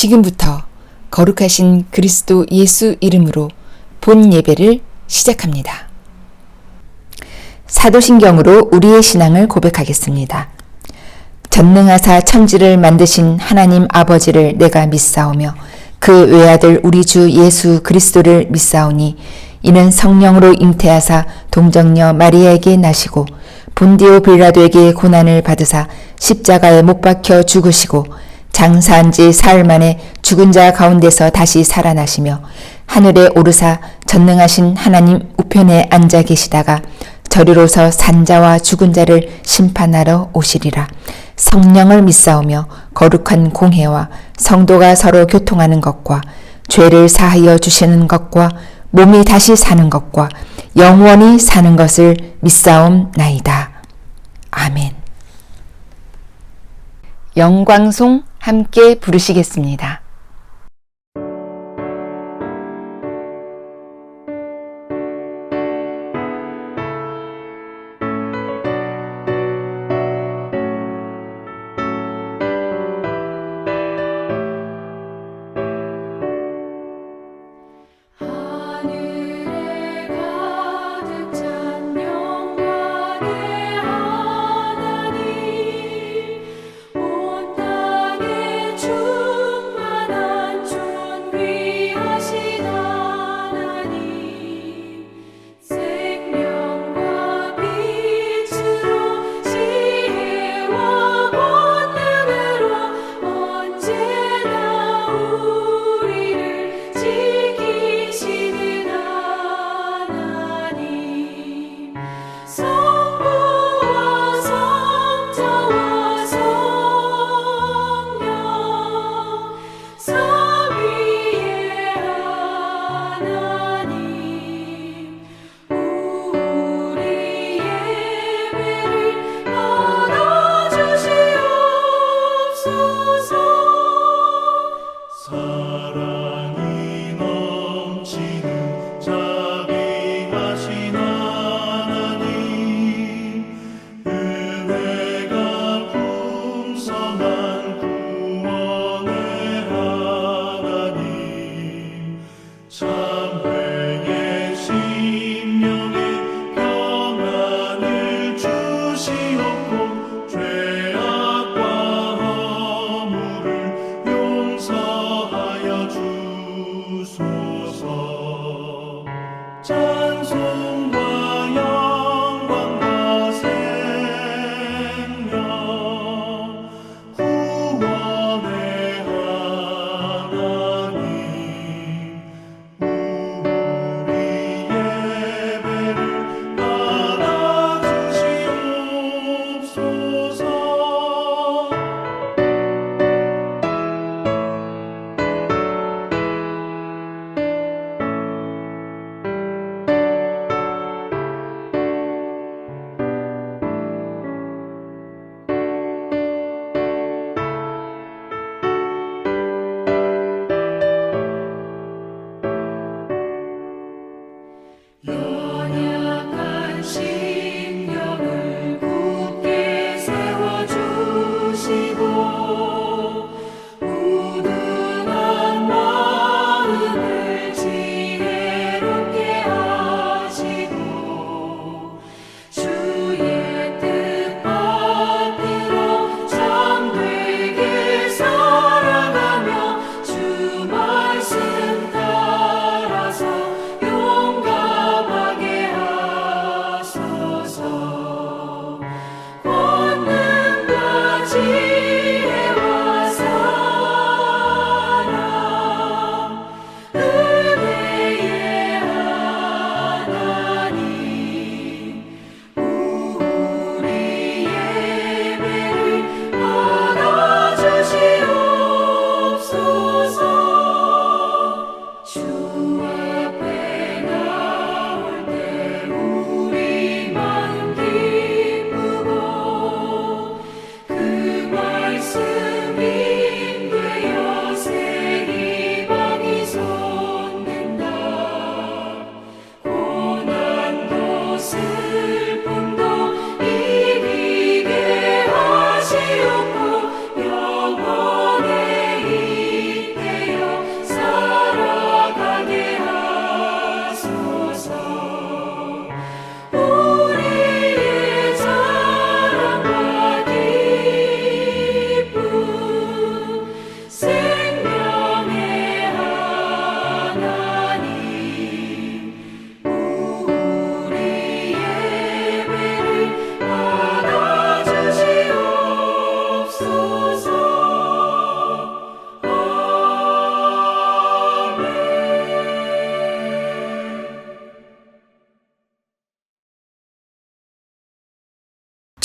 지금부터 거룩하신 그리스도 예수 이름으로 본 예배를 시작합니다. 사도신경으로 우리의 신앙을 고백하겠습니다. 전능하사 천지를 만드신 하나님 아버지를 내가 믿사오며 그 외아들 우리 주 예수 그리스도를 믿사오니 이는 성령으로 잉태하사 동정녀 마리아에게 나시고 본디오 빌라도에게 고난을 받으사 십자가에 못 박혀 죽으시고 장사한 지 사흘 만에 죽은 자 가운데서 다시 살아나시며 하늘에 오르사 전능하신 하나님 우편에 앉아 계시다가 저리로서 산자와 죽은 자를 심판하러 오시리라. 성령을 믿사오며 거룩한 공회와 성도가 서로 교통하는 것과 죄를 사하여 주시는 것과 몸이 다시 사는 것과 영원히 사는 것을 믿사옵나이다. 아멘. 영광송 함께 부르시겠습니다. 온 땅에 충만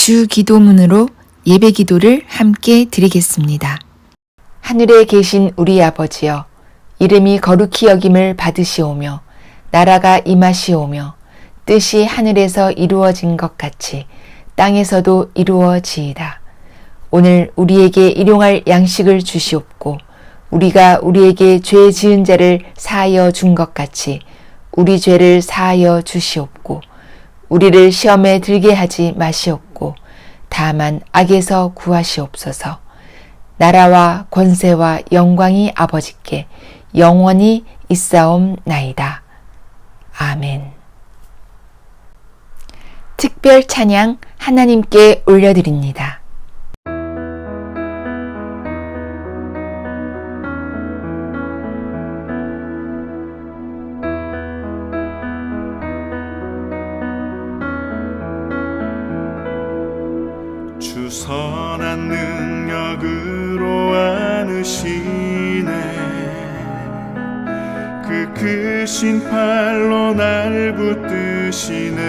주 기도문으로 예배 기도를 함께 드리겠습니다. 하늘에 계신 우리 아버지여, 이름이 거룩히 여김을 받으시오며 나라가 임하시오며 뜻이 하늘에서 이루어진 것 같이 땅에서도 이루어지이다. 오늘 우리에게 일용할 양식을 주시옵고 우리가 우리에게 죄 지은 자를 사하여 준 것 같이 우리 죄를 사하여 주시옵고 우리를 시험에 들게 하지 마시옵고 다만 악에서 구하시옵소서. 나라와 권세와 영광이 아버지께 영원히 있사옵나이다. 아멘. 특별 찬양 하나님께 올려드립니다. 주 선한 능력으로 안으시네. 그 크신 팔로 날 붙드시네.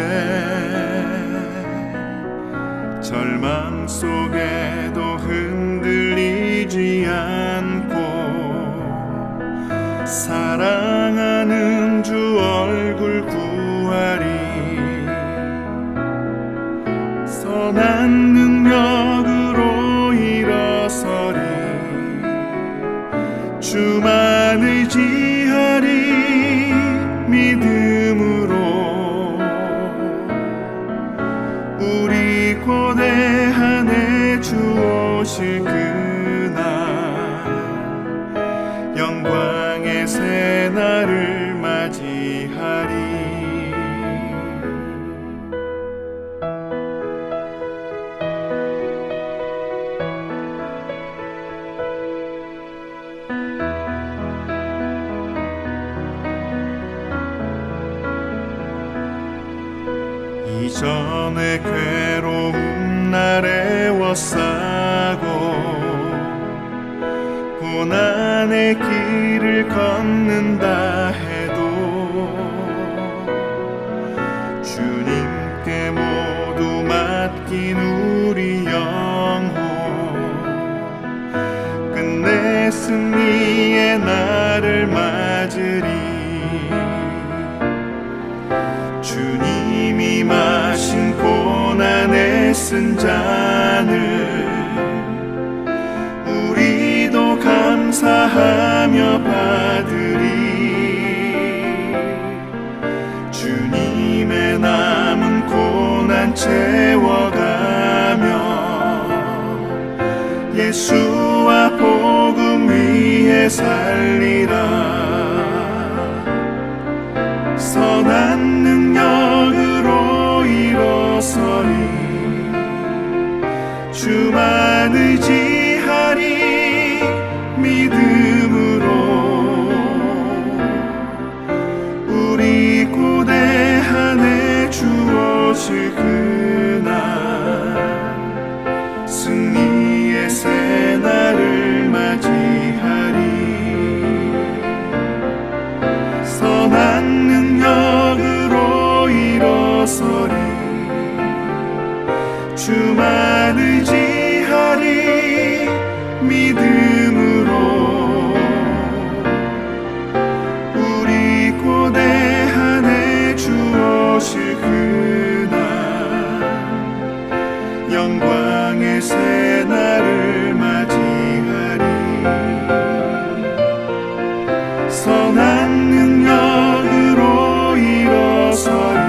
절망 속에도 흔들리지 않고 사랑하는 주 얼굴 구하리. 선한 능력으로 일어서리. 주만 의지하리. 믿음으로 우리 고대한에 주 오실 그날 영광의 새날을 맞이하리. 이전에 괴로움 날에 워싸고 고난의 길을 걷는다 해도 주님께 모두 맡긴 우리 영혼 끝내 승리의 날을 맞으리. 주님이 마신 고난의 쓴 잔을 우리도 감사하며 받으리. 주님의 남은 고난 채워가며 예수와 복음 위에 살리라. 선한 능력으로 일어서리. 주만 의지하리. 믿음으로 우리 고대한에 주 오실 그날 승리의 새날을 맞이하리. 선한 능력으로 일어서리. 주만 의지하리. 믿음으로 우리 고대한에 주 오실 그날 영광의 새날을 맞이하리. 선한 능력으로 일어서리.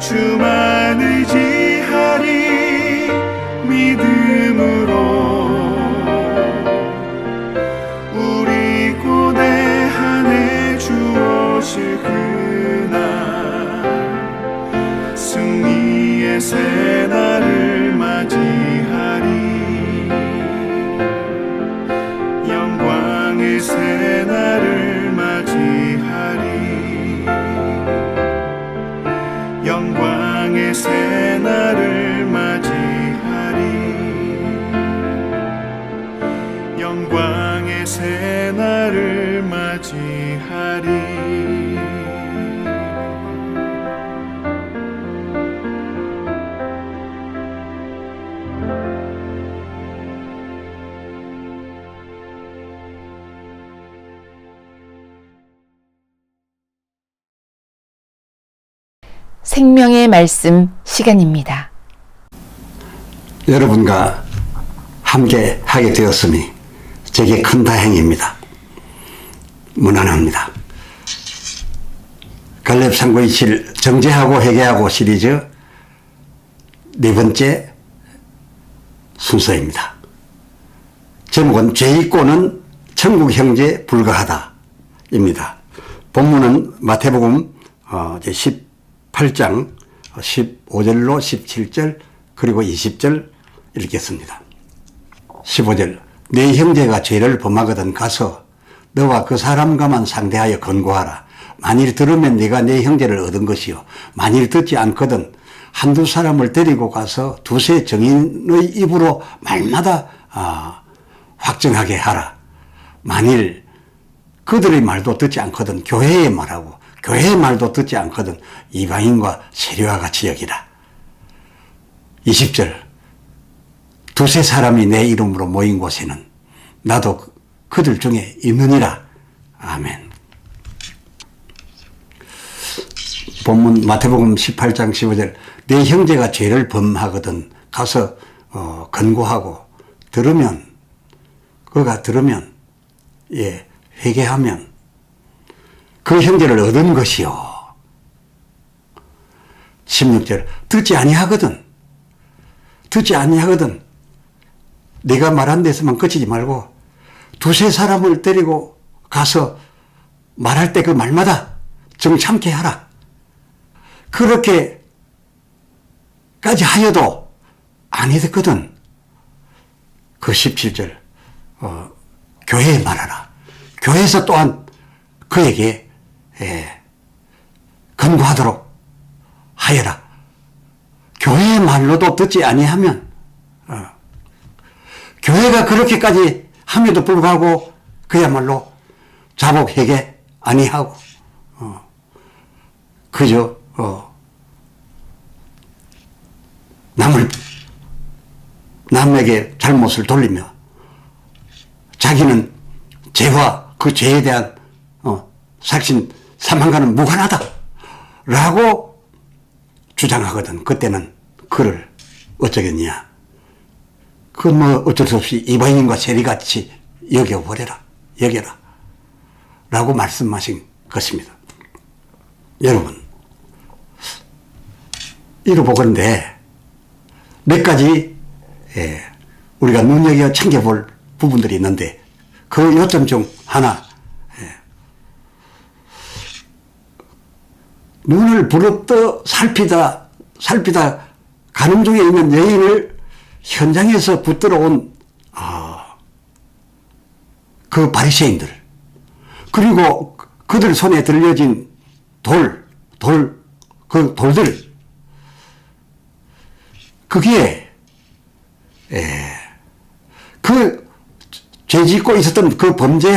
주만 의지하리. 믿음으로 우리 고대한에 주 오실 그날 승리의 새날을 맞이하리. 생명의 말씀 시간입니다. 여러분과 함께 하게 되었으니 제게 큰 다행입니다. 무난합니다. 갈렙 상고이실 정죄하고 회개하고 시리즈 네 번째 순서입니다. 제목은 죄 있고는 천국 형제 불가하다 입니다. 본문은 마태복음 제 18장 15절로 17절 그리고 20절 읽겠습니다. 15절 네 형제가 죄를 범하거든 가서 너와 그 사람과만 상대하여 권고하라. 만일 들으면 네가 네 형제를 얻은 것이요 만일 듣지 않거든 한두 사람을 데리고 가서 두세 정인의 입으로 말마다 확정하게 하라. 만일 그들의 말도 듣지 않거든 교회의 말하고 교회의 말도 듣지 않거든 이방인과 세리와 같이 여기라. 20절 두세 사람이 내 이름으로 모인 곳에는 나도 그들 중에 있느니라. 아멘. 본문 마태복음 18장 15절 내 형제가 죄를 범하거든 가서 권고하고 그가 들으면 회개하면 그 형제를 얻은 것이요. 16절 듣지 아니하거든 네가 말한 데서만 그치지 말고 두세 사람을 데리고 가서 말할 때 그 말마다 정참게 하라. 그렇게까지 하여도 안 듣거든. 그 17절 교회에 말하라. 교회에서 또한 그에게 권고하도록 하여라. 교회의 말로도 듣지 아니하면 교회가 그렇게까지 함에도 불구하고 그야말로 자복 회개 아니하고 그저 남에게 잘못을 돌리며 자기는 죄와 그 죄에 대한 삭신 사망과는 무관하다 라고 주장하거든. 그때는 그를 어쩌겠냐. 그건 어쩔 수 없이 이방인과 세리같이 여겨라 라고 말씀하신 것입니다. 여러분 이러보건데 몇 가지 우리가 눈여겨 챙겨볼 부분들이 있는데 그 요점 중 하나 눈을 부릅떠 살피다 가는 중에 있는 여인을 현장에서 붙들어 온 그 바리새인들 그리고 그들 손에 들려진 그 돌들 그게 그 죄짓고 있었던 그 범죄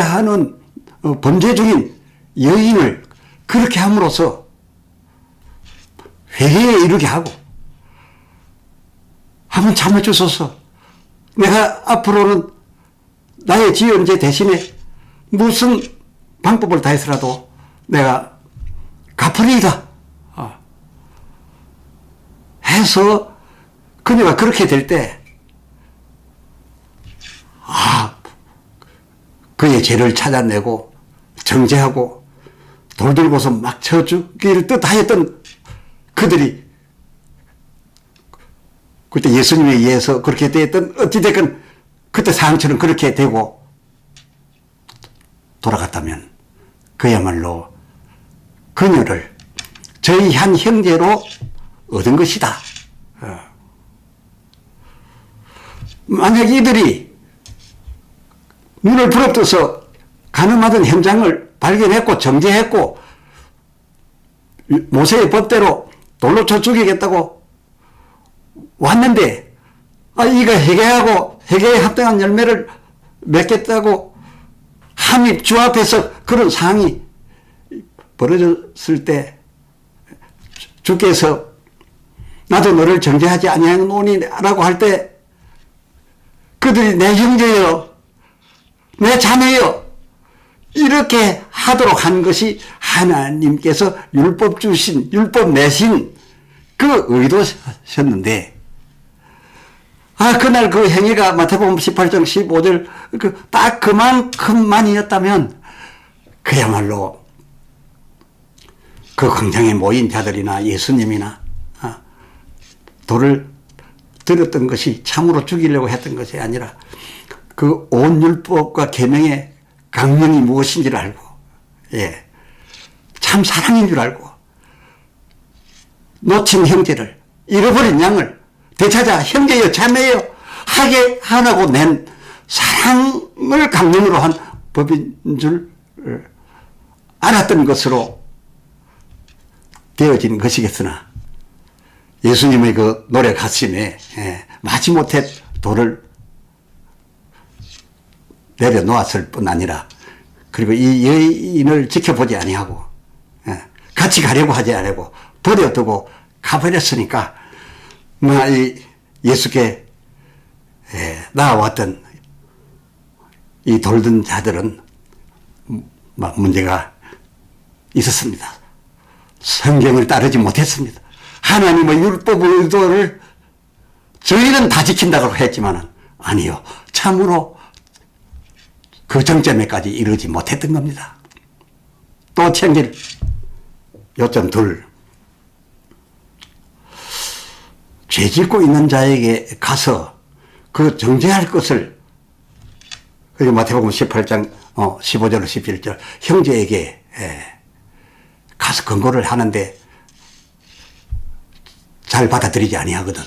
중인 여인을 그렇게 함으로써 회개에 이르게 하고 한번 참아주소서. 내가 앞으로는 나의 지은 죄 대신에 무슨 방법을 다해서라도 내가 갚으리이다 해서 그녀가 그렇게 될 때 그의 죄를 찾아내고 정죄하고 돌 들고서 막 쳐 죽기를 뜻하였던 그들이 그때 예수님에 의해서 그렇게 되었던 어찌됐건 그때 상황처럼 그렇게 되고 돌아갔다면 그야말로 그녀를 저희 한 형제로 얻은 것이다. 만약 이들이 눈을 부릅떠서 가늠하던 현장을 발견했고 정죄했고 모세의 법대로 돌로 쳐 죽이겠다고 왔는데 이가 회개에 합당한 열매를 맺겠다고 함이 주 앞에서 그런 상황이 벌어졌을 때 주께서 나도 너를 정죄하지 아니하노니 라고 할 때 그들이 내 형제여 내 자매여 이렇게 하도록 한 것이 하나님께서 율법 주신 율법 내신 그 의도셨는데, 그날 그 행위가 마태복음 18장 15절, 딱 그만큼만이었다면, 그야말로 그 광장에 모인 자들이나 예수님이나 돌을 들었던 것이 참으로 죽이려고 했던 것이 아니라 그 온 율법과 계명의 강령이 무엇인지를 알고, 예, 참 사랑인 줄 알고, 놓친 형제를, 잃어버린 양을 되찾아 형제여 자매여 하게 하라고 낸 사랑을 강령으로 한 법인 줄 알았던 것으로 되어진 것이겠으나, 예수님의 그 노래 가슴에 마지못해 돌을 내려놓았을 뿐 아니라, 그리고 이 여인을 지켜보지 아니하고 같이 가려고 하지 않고 버려두고 가버렸으니까, 이 예수께 나와왔던 이 돌든 자들은 문제가 있었습니다. 성경을 따르지 못했습니다. 하나님의 율법의 의도를 저희는 다 지킨다고 했지만은 아니요, 참으로 그 정점에까지 이르지 못했던 겁니다. 또 챙길 요점 둘, 죄 짓고 있는 자에게 가서 그 정죄할 것을, 그리고 마태복음 18장 15절 11절 형제에게 가서 권고를 하는데 잘 받아들이지 아니하거든.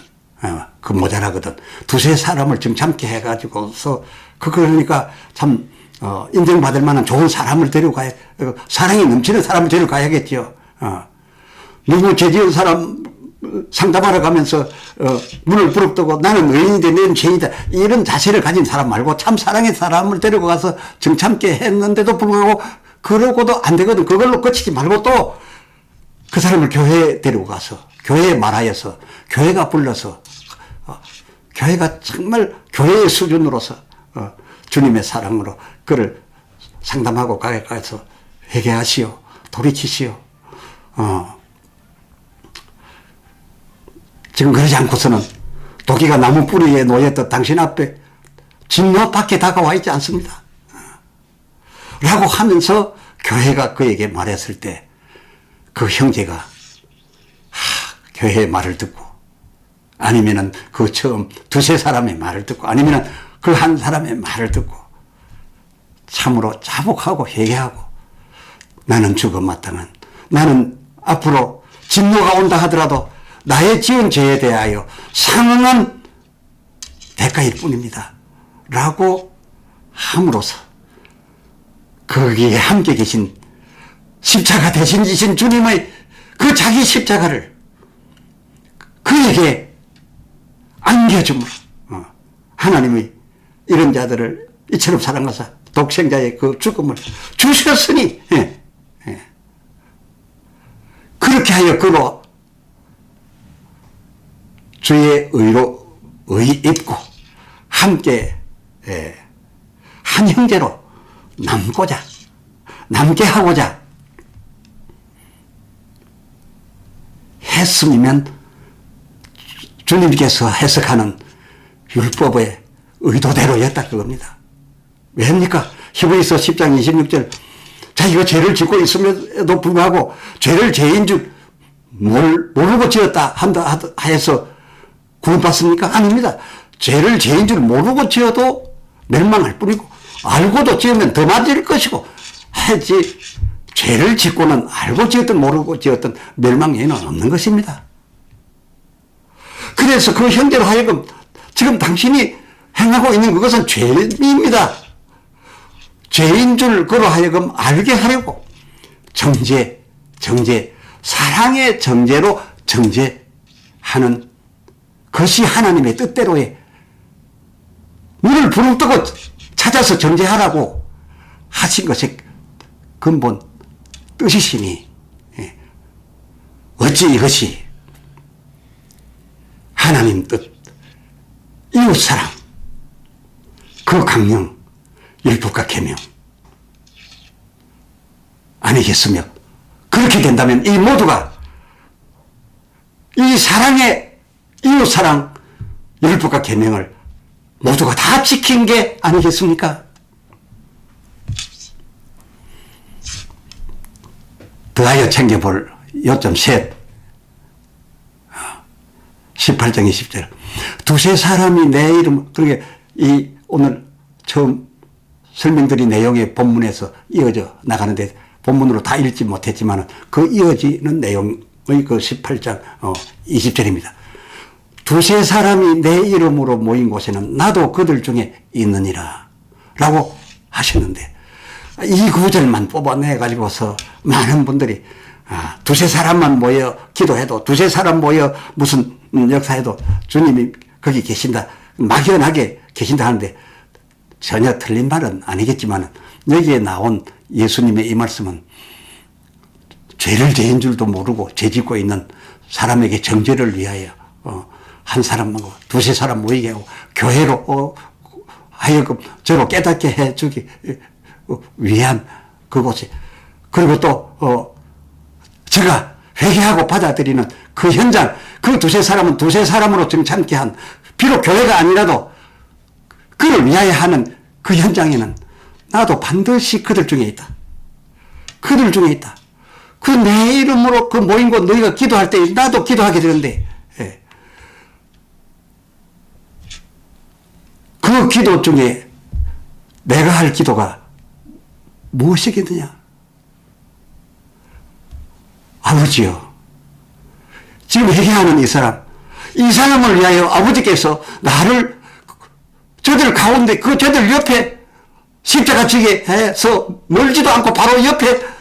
그 모자라거든. 두세 사람을 정참게 해가지고서, 그러니까 참 인정받을 만한 좋은 사람을 데려가야, 사랑이 넘치는 사람을 데려가야겠죠. 누구 죄 지은 사람 상담하러 가면서 문을 부릅뜨고 나는 의인인데 너는 죄인이다, 이런 자세를 가진 사람 말고 참 사랑의 사람을 데리고 가서 정참게 했는데도 불구하고 그러고도 안 되거든. 그걸로 그치지 말고 또 그 사람을 교회에 데리고 가서, 교회에 말하여서, 교회가 불러서, 교회가 정말 교회의 수준으로서 주님의 사랑으로 그를 상담하고 가서 회개하시오, 돌이키시오. 지금 그러지 않고서는 도끼가 나무 뿌리에 놓였던 당신 앞에 진노 밖에 다가와 있지 않습니다. 라고 하면서 교회가 그에게 말했을 때 그 형제가 교회의 말을 듣고, 아니면은 그 처음 두세 사람의 말을 듣고, 아니면은 그 한 사람의 말을 듣고 참으로 자복하고 회개하고, 나는 죽음 마땅한, 나는 앞으로 진노가 온다 하더라도 나의 지은 죄에 대하여 상응한 대가일 뿐입니다 라고 함으로써 거기에 함께 계신 십자가 대신 지신 주님의 그 자기 십자가를 그에게 안겨줌으로 하나님의 이런 자들을 이처럼 사랑하사 독생자의 그 죽음을 주셨으니, 그렇게 하여 그로 주의 의로 의 입고 함께 한 형제로 남게 하고자 했음이면 주님께서 해석하는 율법의 의도대로였다 그겁니다. 왜입니까? 히브리서 10장 26절, 자기가 죄를 짓고 있음에도 불구하고 죄를 죄인 줄 모르고 지었다 한다 하여서 구원받습니까? 아닙니다. 죄를 죄인 줄 모르고 지어도 멸망할 뿐이고, 알고도 지으면 더 맞을 것이고 하지, 죄를 짓고는 알고 지었든 모르고 지었든 멸망 외에는 없는 것입니다. 그래서 그 형제로 하여금 지금 당신이 행하고 있는 그것은 죄입니다. 죄인 줄 그로 하여금 알게 하려고 정죄, 사랑의 정죄로 정죄하는 것이 하나님의 뜻대로의, 눈을 부릅뜨고 찾아서 정죄하라고 하신 것이 근본 뜻이시니, 어찌 이것이 하나님 뜻, 이웃사랑, 그 강령, 율법과 계명 아니겠으며, 그렇게 된다면 이 모두가 이 사랑의 이웃사랑 율법과 계명을 모두가 다 지킨 게 아니겠습니까? 더하여 챙겨볼 요점 셋. 18장 20절. 두세 사람이 내 이름, 그러니까 이 오늘 처음 설명드린 내용의 본문에서 이어져 나가는데 본문으로 다 읽지 못했지만 그 이어지는 내용의 그 18장 20절입니다. 두세 사람이 내 이름으로 모인 곳에는 나도 그들 중에 있느니라 라고 하셨는데 이 구절만 뽑아내 가지고서 많은 분들이 두세 사람만 모여 기도해도 두세 사람 모여 무슨 역사해도 주님이 거기 계신다 막연하게 계신다 하는데 전혀 틀린 말은 아니겠지만 여기에 나온 예수님의 이 말씀은 죄를 죄인 줄도 모르고 죄 짓고 있는 사람에게 정죄를 위하여 한 사람하고 두세 사람 모이게 하고 교회로 하여금 저로 깨닫게 해주기 위한 그곳에 그리고 또 제가 회개하고 받아들이는 그 현장 그 두세 사람은 두세 사람으로 정참게 한 비록 교회가 아니라도 그를 위하여 하는 그 현장에는 나도 반드시 그들 중에 있다. 그들 중에 있다. 그 내 이름으로 그 모인 곳 너희가 기도할 때 나도 기도하게 되는데 그 기도 중에 내가 할 기도가 무엇이겠느냐? 아버지요. 지금 회개하는 이 사람을 위하여 아버지께서 나를 저들 가운데 그 저들 옆에 십자가 지게 해서 멀지도 않고 바로 옆에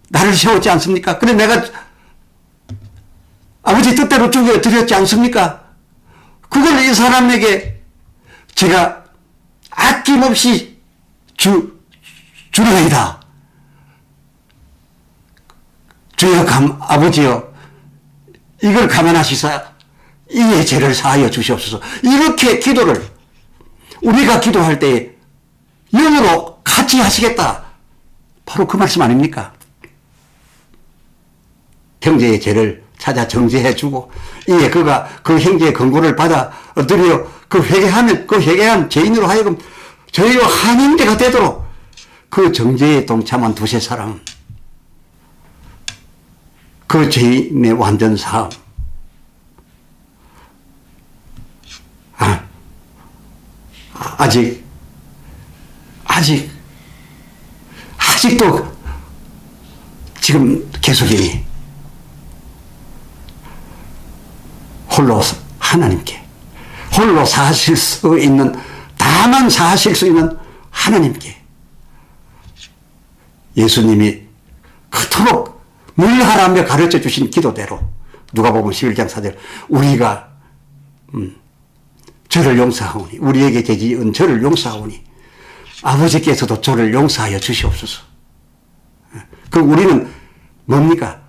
나를 세웠지 않습니까? 그래 내가 아버지 뜻대로 죽여드렸지 않습니까? 그걸 이 사람에게 제가 아낌없이 주려이다. 주여 아버지여 이걸 감안하시사 이의 죄를 사하여 주시옵소서. 이렇게 기도를 우리가 기도할 때 영으로 같이 하시겠다. 바로 그 말씀 아닙니까? 형제의 죄를 찾아 정죄해 주고 이에 그가 그 형제의 권고를 받아들여 그 회개한 죄인으로 하여금 저희와 한 형제가 되도록 그 정죄에 동참한 두세 사람 그 죄인의 완전 사함 아직도 지금 계속이니 홀로 하나님께 홀로 사실 수 있는 다만 사실 수 있는 하나님께 예수님이 그토록 늘 하라며 가르쳐 주신 기도대로 누가복음 11장 4절 우리가 저를 용서하오니 우리에게 죄 지은 저를 용서하오니 아버지께서도 저를 용서하여 주시옵소서. 그 우리는 뭡니까?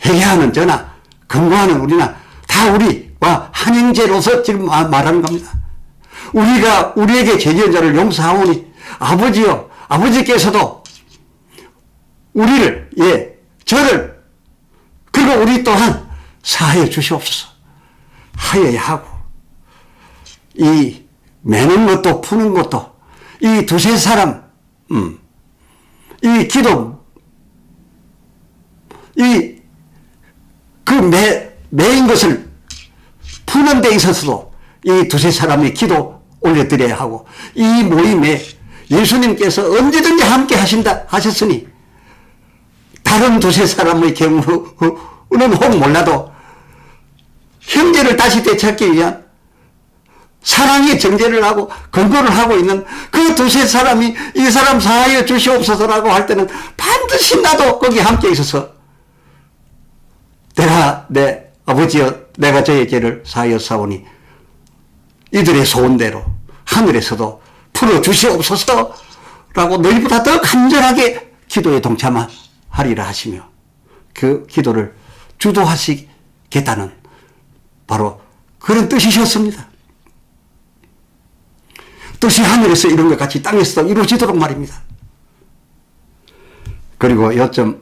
회개하는 저나 근거하는 우리나 다 우리와 한 형제로서 지금 말하는 겁니다. 우리가 우리에게 죄 지은 자를 용서하오니 아버지여 아버지께서도 우리를 저를 그리고 우리 또한 사하여 주시옵소서 하여야 하고 이 매는 것도 푸는 것도 이 두세 사람 이 기도 매인 것을 푸는 데 있어서도 이 두세 사람이 기도 올려드려야 하고 이 모임에 예수님께서 언제든지 함께 하셨으니 다른 두세 사람의 경우는 혹 몰라도 형제를 다시 되찾기 위한 사랑의 정죄를 하고 근거를 하고 있는 그 두세 사람이 이 사람 사하여 주시옵소서라고 할 때는 반드시 나도 거기 함께 있어서 내가 내 아버지여 내가 저의 죄를 사하여 사오니 이들의 소원대로 하늘에서도 풀어주시옵소서라고 너희보다 더 간절하게 기도에 동참하리라 하시며 그 기도를 주도하시겠다는 바로 그런 뜻이셨습니다. 뜻이 하늘에서 이룬 것 같이 땅에서도 이루어지도록 말입니다. 그리고 요점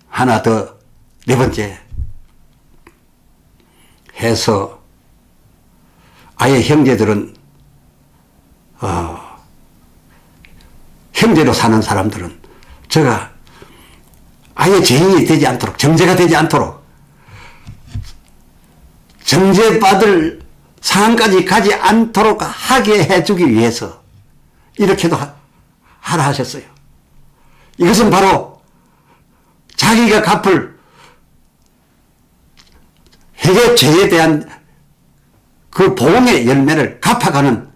하나 더 네 번째 해서 아예 형제들은 형제로 사는 사람들은 제가 아예 죄인이 되지 않도록, 정죄가 되지 않도록, 정죄받을 상황까지 가지 않도록 하게 해주기 위해서 이렇게도 하라 하셨어요. 이것은 바로 자기가 갚을 회개 죄에 대한 그 보응의 열매를 갚아가는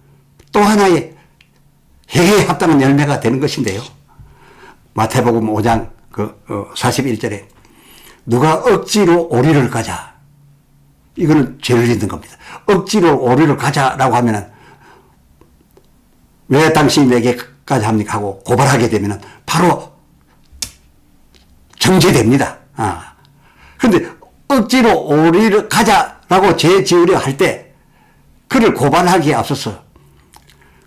또 하나의 회개에 합당한 열매가 되는 것인데요. 마태복음 5장 41절에 누가 억지로 오리를 가자. 이거는 죄를 짓는 겁니다. 억지로 오리를 가자라고 하면은 왜 당신이 내게까지 합니까? 하고 고발하게 되면은 바로 정죄됩니다. 그런데 억지로 오리를 가자라고 죄 지으려 할 때 그를 고발하기에 앞서서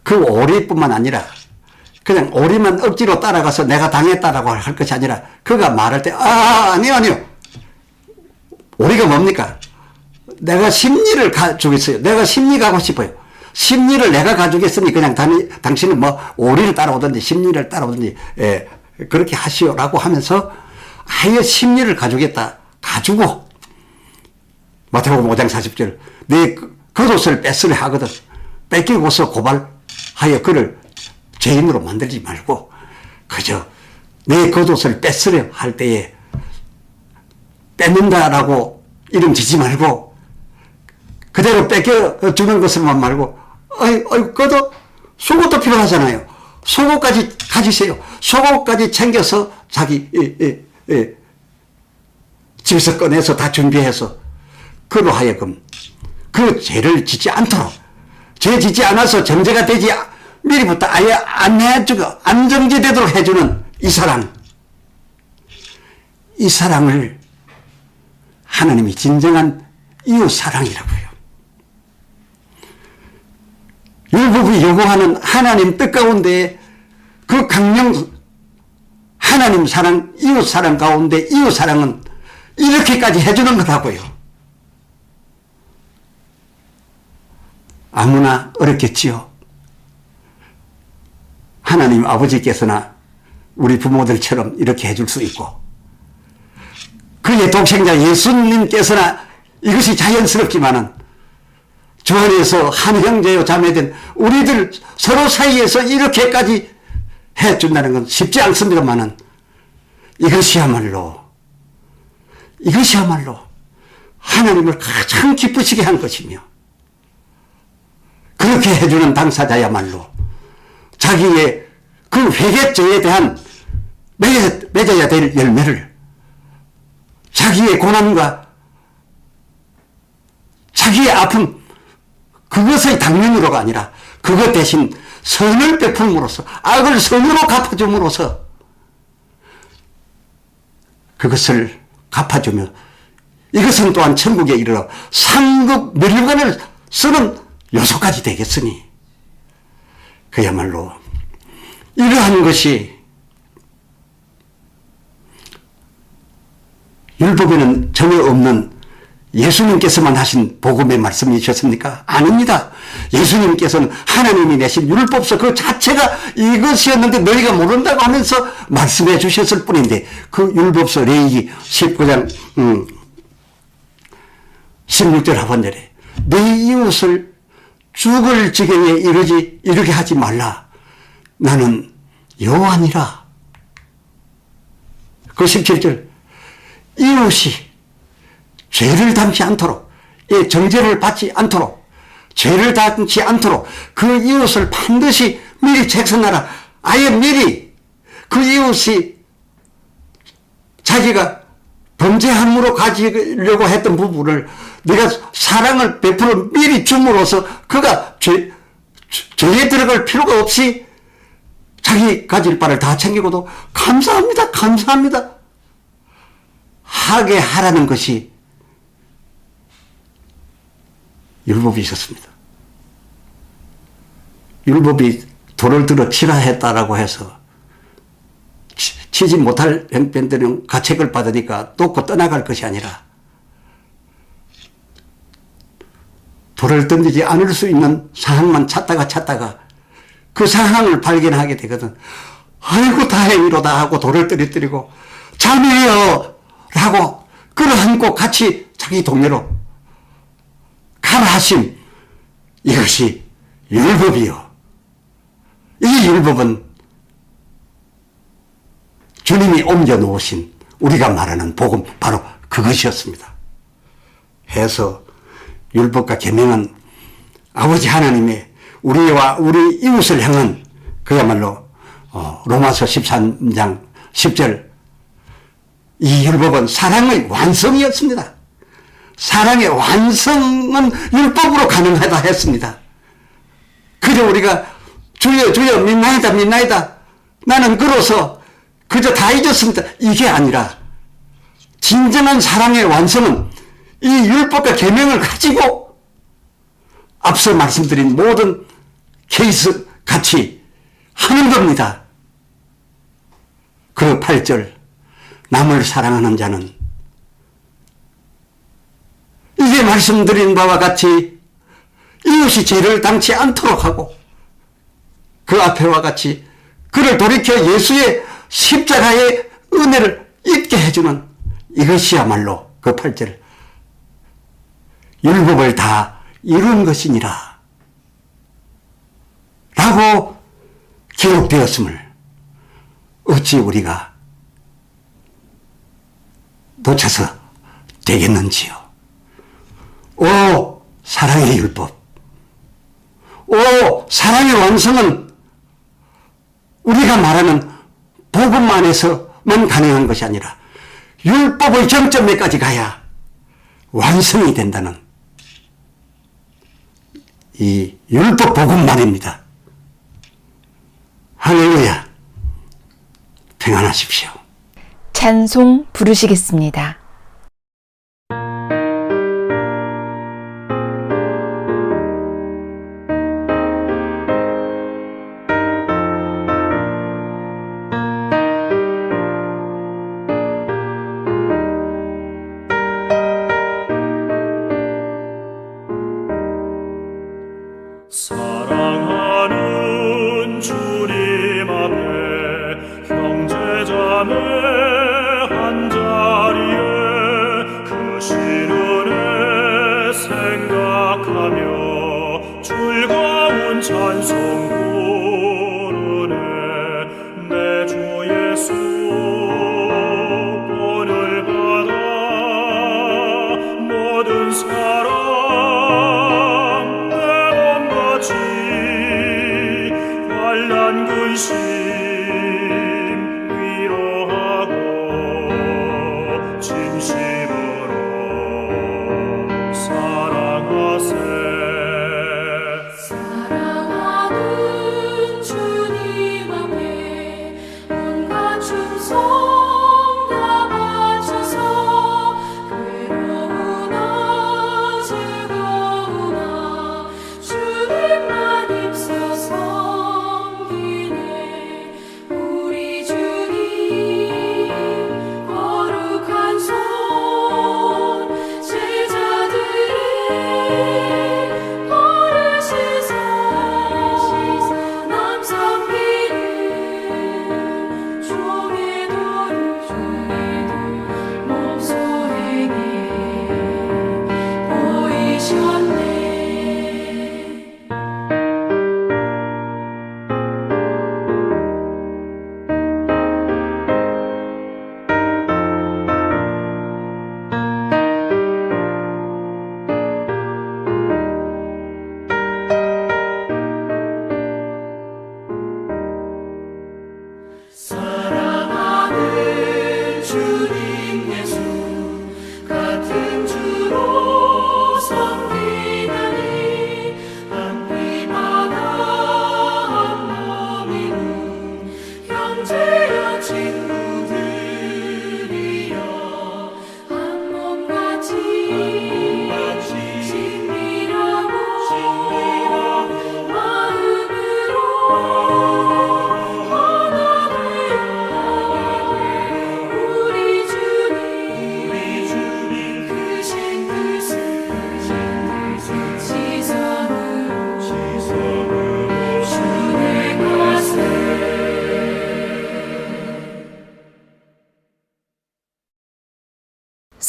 그 오리뿐만 아니라 그냥 오리만 억지로 따라가서 내가 당했다라고 할 것이 아니라 그가 말할 때 아니요. 오리가 뭡니까? 내가 심리를 가지겠어요. 내가 심리 가고 싶어요. 심리를 내가 가지겠으니 그냥 당신은 뭐 오리를 따라오든지 심리를 따라오든지 그렇게 하시오라고 하면서 아예 심리를 가지겠다. 가지고 마태복음 5장 40절 네 겉옷을 뺏으려 하거든 뺏기고서 고발하여 그를 죄인으로 만들지 말고 그저 내 겉옷을 뺏으려 할 때에 뺏는다라고 이름 지지 말고 그대로 뺏겨주는 것을만 말고 겉옷 속옷도 필요하잖아요. 속옷까지 가지세요. 속옷까지 챙겨서 자기 집에서 꺼내서 다 준비해서 그로 하여금 그 죄를 짓지 않도록 죄 짓지 않아서 정죄가 되지 미리부터 아예 안 해주고 안 정죄되도록 해주는 이 사랑을 하나님이 진정한 이웃 사랑이라고 해요. 율법이 요구하는 하나님 뜻 가운데 그 강령 하나님 사랑, 이웃 사랑 가운데 이웃 사랑은 이렇게까지 해주는 거라고요. 아무나 어렵겠지요. 하나님 아버지께서나 우리 부모들처럼 이렇게 해줄 수 있고 그의 독생자 예수님께서나 이것이 자연스럽지만은 주 안에서 한 형제요 자매된 우리들 서로 사이에서 이렇게까지 해준다는 건 쉽지 않습니다만은 이것이야말로 하나님을 가장 기쁘시게 한 것이며 그렇게 해주는 당사자야말로 자기의 그 회개죄에 대한 맺어야 될 열매를 자기의 고난과 자기의 아픔 그것의 당면으로가 아니라 그것 대신 선을 베품으로써 악을 선으로 갚아줌으로써 그것을 갚아주며 이것은 또한 천국에 이르러 상급 멸류관을 쓰는 요소까지 되겠으니 그야말로 이러한 것이 율법에는 전혀 없는 예수님께서만 하신 복음의 말씀이셨습니까? 아닙니다. 예수님께서는 하나님이 내신 율법서 그 자체가 이것이었는데 너희가 모른다고 하면서 말씀해 주셨을 뿐인데 그 율법서 레위기 19장 16절 하반절에 내 이웃을 죽을 지경에 이르게 하지 말라. 나는 여호와니라. 그 17절 이웃이 죄를 담지 않도록 정죄를 받지 않도록 죄를 담지 않도록 그 이웃을 반드시 미리 책선하라. 아예 미리 그 이웃이 자기가 범죄함으로 가지려고 했던 부분을 네가 사랑을 베풀어 미리 줌으로써 그가 죄에 들어갈 필요가 없이 자기 가질 바를 다 챙기고도 감사합니다 하게 하라는 것이 율법이 있었습니다. 율법이 돌을 들어 치라 했다라고 해서 치지 못할 형편들은 가책을 받으니까 놓고 떠나갈 것이 아니라 돌을 던지지 않을 수 있는 상황만 찾다가 그 상황을 발견하게 되거든. 아이고 다행이로다 하고 돌을 떨어뜨리고 자매여 라고 끌어안고 같이 자기 동료로 가라 하심. 이것이 율법이요. 이 율법은 주님이 옮겨 놓으신 우리가 말하는 복음 바로 그것이었습니다. 해서 율법과 계명은 아버지 하나님의 우리와 우리 이웃을 향한 그야말로 로마서 13장 10절 이 율법은 사랑의 완성이었습니다. 사랑의 완성은 율법으로 가능하다 했습니다. 그저 우리가 주여 주여 믿나이다 나는 그로서 그저 다 잊었습니다. 이게 아니라 진정한 사랑의 완성은 이 율법과 계명을 가지고 앞서 말씀드린 모든 케이스 같이 하는 겁니다. 그 8절 남을 사랑하는 자는 이게 말씀드린 바와 같이 이웃이 죄를 당치 않도록 하고 그 앞에와 같이 그를 돌이켜 예수의 십자가의 은혜를 잊게 해주는 이것이야말로 그 8절 율법을 다 이룬 것이니라 라고 기록되었음을 어찌 우리가 놓쳐서 되겠는지요. 오 사랑의 율법, 오 사랑의 완성은 우리가 말하는 복음 안에서만 가능한 것이 아니라 율법의 정점에까지 가야 완성이 된다는 이 율법 복음만입니다. 할렐루야. 평안하십시오. 찬송 부르시겠습니다. 사랑하는 주님 앞에 형제자매 한자리에 그 신은혜 생각하며 즐거운 찬송 부르네. 내 주 예수 본을 받아 모든 사람 내 몸같이 환난 근심 위로하고 진심으로 사랑하세. 사랑하는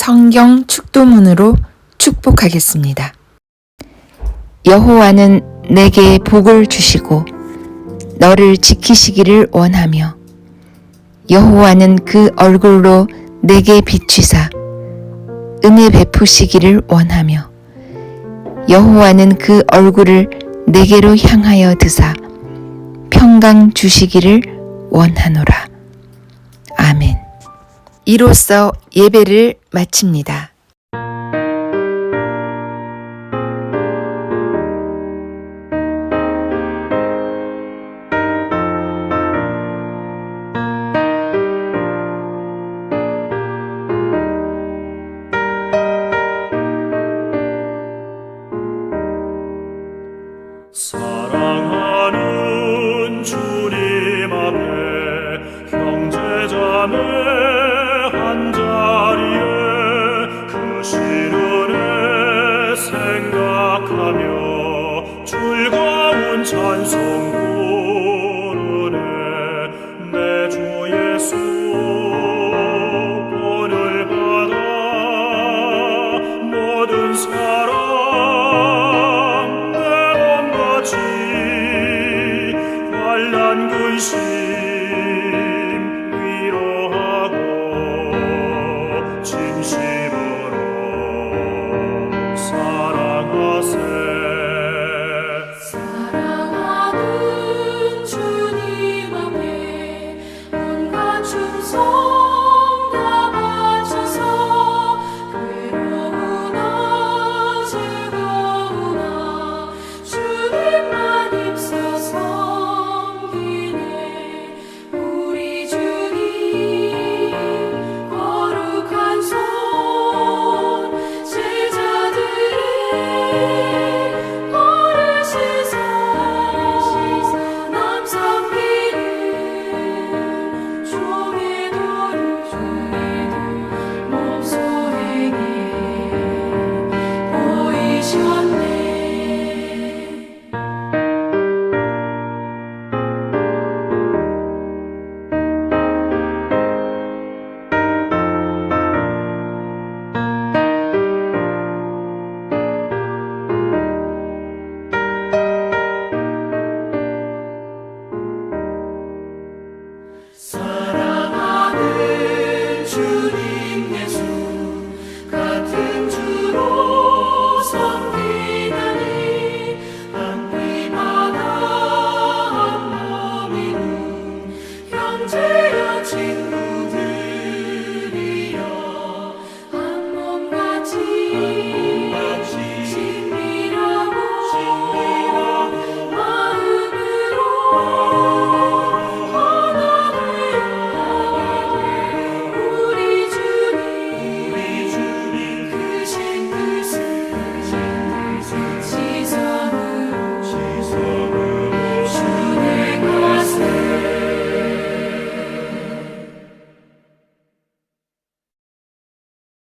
성경 축도문으로 축복하겠습니다. 여호와는 내게 복을 주시고 너를 지키시기를 원하며 여호와는 그 얼굴로 내게 비추사 은혜 베푸시기를 원하며 여호와는 그 얼굴을 내게로 향하여 드사 평강 주시기를 원하노라. 아멘. 이로써 예배를 마칩니다. 사랑하는 주님 앞에 형제자매 한자리에 그 신은혜 생각하며 즐거운 찬송 부르네. 내 주 예수